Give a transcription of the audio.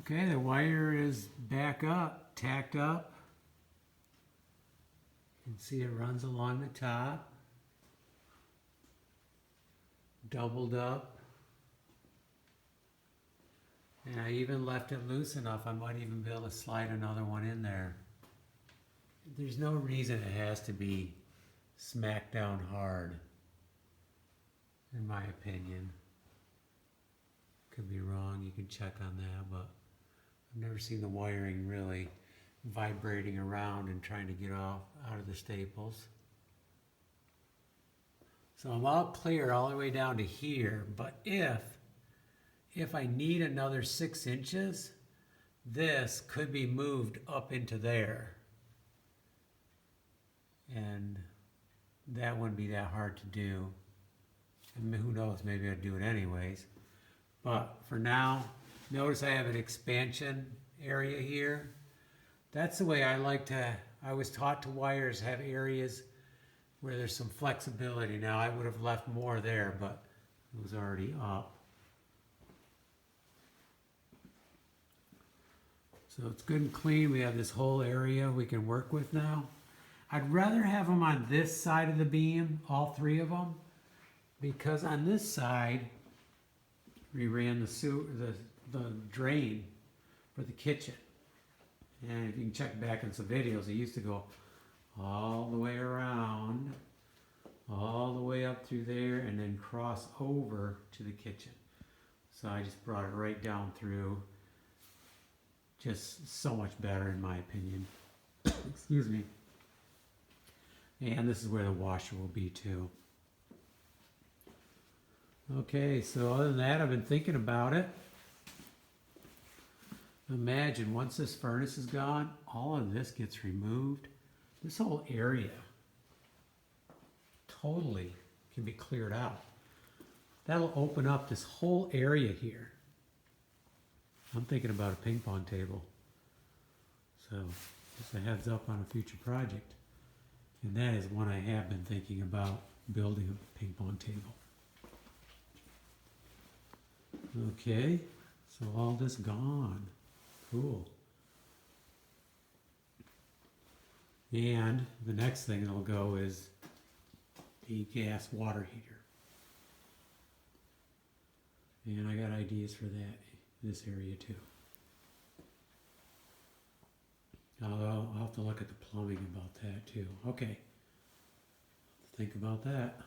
Okay, the wire is back up, tacked up. You can see it runs along the top, doubled up. And I even left it loose enough, I might even be able to slide another one in there. There's no reason it has to be smacked down hard, in my opinion. Could be wrong, you can check on that, but I've never seen the wiring really vibrating around and trying to get out of the staples. So I'm all clear all the way down to here, but if I need another 6 inches, this could be moved up into there. And that wouldn't be that hard to do. I mean, who knows, maybe I'd do it anyways. But for now, notice I have an expansion area here. That's the way I like to, I was taught to wires have areas where there's some flexibility. Now I would have left more there, but it was already up. So it's good and clean. We have this whole area we can work with now. I'd rather have them on this side of the beam, all 3 of them, because on this side, we ran the drain for the kitchen. And if you can check back in some videos, it used to go all the way around, all the way up through there, and then cross over to the kitchen. So I just brought it right down through. Just so much better in my opinion. Excuse me. And this is where the washer will be too. Okay, so other than that, I've been thinking about it. Imagine once this furnace is gone, all of this gets removed. This whole area totally can be cleared out. That'll open up this whole area here. I'm thinking about a ping pong table. So just a heads up on a future project. And that is one I have been thinking about, building a ping pong table. Okay, so all this gone. Cool. And the next thing that'll go is the gas water heater. And I got ideas for that in this area too. I'll have to look at the plumbing about that too. Okay, think about that.